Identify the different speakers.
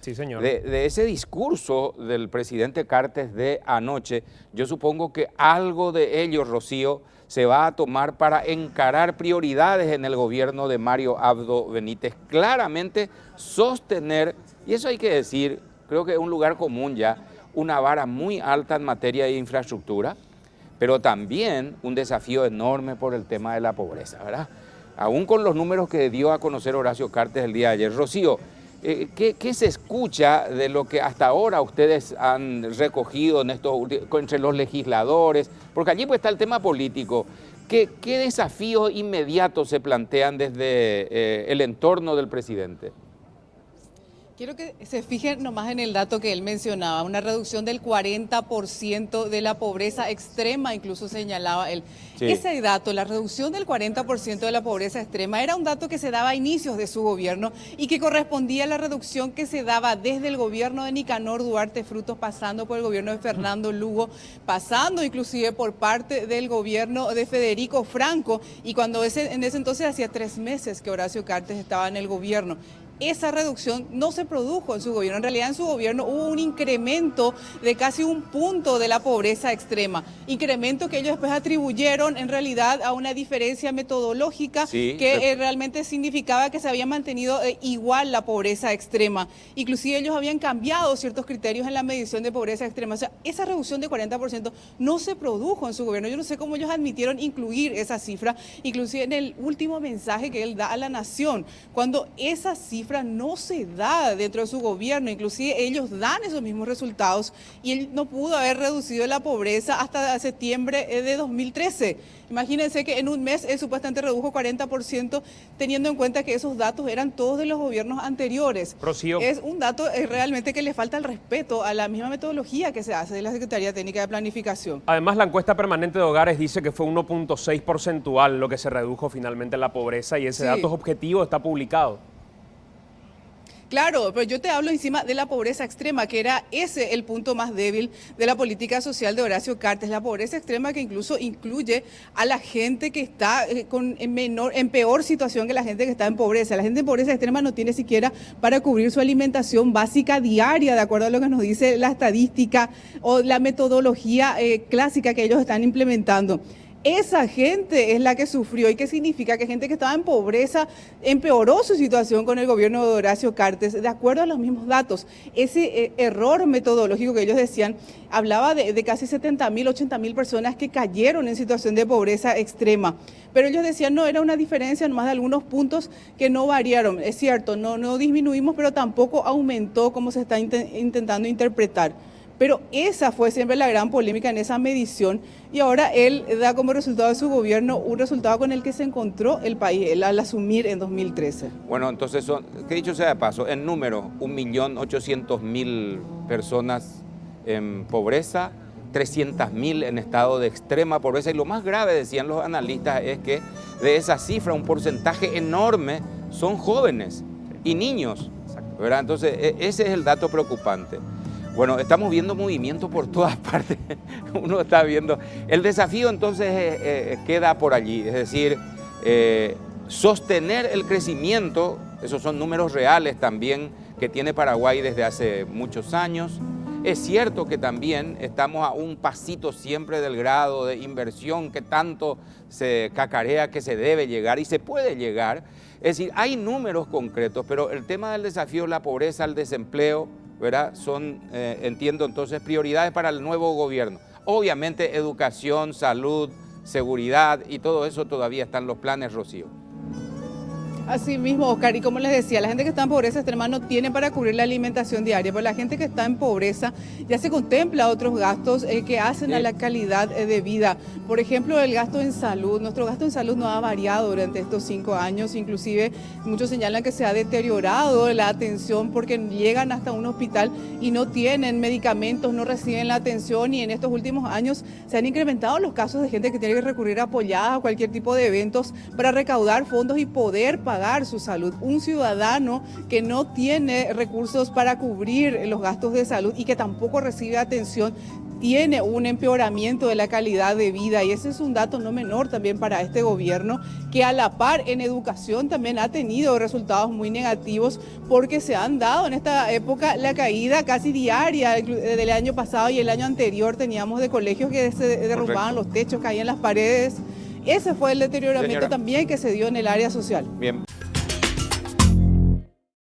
Speaker 1: Sí, señor.
Speaker 2: De ese discurso del presidente Cartes de anoche, yo supongo que algo de ello, Rocío, se va a tomar para encarar prioridades en el gobierno de Mario Abdo Benítez. Claramente sostener, y eso hay que decir, creo que es un lugar común ya, una vara muy alta en materia de infraestructura, pero también un desafío enorme por el tema de la pobreza, ¿verdad? Aún con los números que dio a conocer Horacio Cartes el día de ayer. Rocío, ¿qué se escucha de lo que hasta ahora ustedes han recogido en entre los legisladores? Porque allí pues está el tema político. ¿Qué desafíos inmediatos se plantean desde el entorno del presidente?
Speaker 3: Quiero que se fijen nomás en el dato que él mencionaba, una reducción del 40% de la pobreza extrema, incluso señalaba él.
Speaker 2: Sí.
Speaker 3: Ese dato, la reducción del 40% de la pobreza extrema, era un dato que se daba a inicios de su gobierno y que correspondía a la reducción que se daba desde el gobierno de Nicanor Duarte Frutos, pasando por el gobierno de Fernando Lugo, pasando inclusive por parte del gobierno de Federico Franco, y cuando en ese entonces hacía 3 meses que Horacio Cartes estaba en el gobierno. Esa reducción no se produjo en su gobierno. En realidad en su gobierno hubo un incremento de casi 1 punto de la pobreza extrema. Incremento que ellos después atribuyeron en realidad a una diferencia metodológica,
Speaker 2: Sí,
Speaker 3: que realmente significaba que se había mantenido igual la pobreza extrema. Inclusive ellos habían cambiado ciertos criterios en la medición de pobreza extrema. O sea, esa reducción de 40% no se produjo en su gobierno. Yo no sé cómo ellos admitieron incluir esa cifra, inclusive en el último mensaje que él da a la nación, cuando esa cifra no se da dentro de su gobierno, inclusive ellos dan esos mismos resultados, y él no pudo haber reducido la pobreza hasta septiembre de 2013. Imagínense que en un mes él supuestamente redujo 40%, teniendo en cuenta que esos datos eran todos de los gobiernos anteriores.
Speaker 1: Rocío.
Speaker 3: Es un dato realmente que le falta el respeto a la misma metodología que se hace de la Secretaría Técnica de Planificación.
Speaker 1: Además, la encuesta permanente de hogares dice que fue 1.6 porcentual lo que se redujo finalmente en la pobreza, y ese dato es objetivo, está publicado.
Speaker 3: Claro, pero yo te hablo encima de la pobreza extrema, que era ese el punto más débil de la política social de Horacio Cartes, la pobreza extrema que incluso incluye a la gente que está en peor situación que la gente que está en pobreza. La gente en pobreza extrema no tiene siquiera para cubrir su alimentación básica diaria, de acuerdo a lo que nos dice la estadística o la metodología clásica que ellos están implementando. Esa gente es la que sufrió. ¿Y qué significa? Que gente que estaba en pobreza empeoró su situación con el gobierno de Horacio Cartes, de acuerdo a los mismos datos. Ese error metodológico que ellos decían hablaba de casi 70.000, 80.000 personas que cayeron en situación de pobreza extrema. Pero ellos decían no, era una diferencia nomás de algunos puntos que no variaron. Es cierto, no disminuimos, pero tampoco aumentó como se está intentando interpretar. Pero esa fue siempre la gran polémica en esa medición, y ahora él da como resultado de su gobierno un resultado con el que se encontró el país él al asumir en 2013.
Speaker 2: Bueno, entonces, que dicho sea de paso, en número, 1.800.000 personas en pobreza, 300.000 en estado de extrema pobreza, y lo más grave, decían los analistas, es que de esa cifra un porcentaje enorme son jóvenes y niños, ¿verdad? Entonces, ese es el dato preocupante. Bueno, estamos viendo movimiento por todas partes, uno está viendo. El desafío entonces queda por allí, es decir, sostener el crecimiento, esos son números reales también que tiene Paraguay desde hace muchos años. Es cierto que también estamos a un pasito siempre del grado de inversión que tanto se cacarea que se debe llegar y se puede llegar. Es decir, hay números concretos, pero el tema del desafío, la pobreza, el desempleo, ¿verdad? Son, entiendo entonces, prioridades para el nuevo gobierno. Obviamente educación, salud, seguridad y todo eso todavía están los planes, Rocío.
Speaker 3: Así mismo, Oscar, y como les decía, la gente que está en pobreza extrema no tiene para cubrir la alimentación diaria, pero la gente que está en pobreza ya se contempla otros gastos que hacen a la calidad de vida. Por ejemplo, el gasto en salud. Nuestro gasto en salud no ha variado durante estos 5 años, inclusive muchos señalan que se ha deteriorado la atención porque llegan hasta un hospital y no tienen medicamentos, no reciben la atención, y en estos últimos años se han incrementado los casos de gente que tiene que recurrir a apoyadas a cualquier tipo de eventos para recaudar fondos y poder pagar su salud. Un ciudadano que no tiene recursos para cubrir los gastos de salud y que tampoco recibe atención tiene un empeoramiento de la calidad de vida, y ese es un dato no menor también para este gobierno, que a la par en educación también ha tenido resultados muy negativos, porque se han dado en esta época la caída casi diaria del año pasado y el año anterior teníamos de colegios que se derrumbaban los techos, caían las paredes. Ese fue el deterioramiento también que se dio en el área social.
Speaker 2: Bien.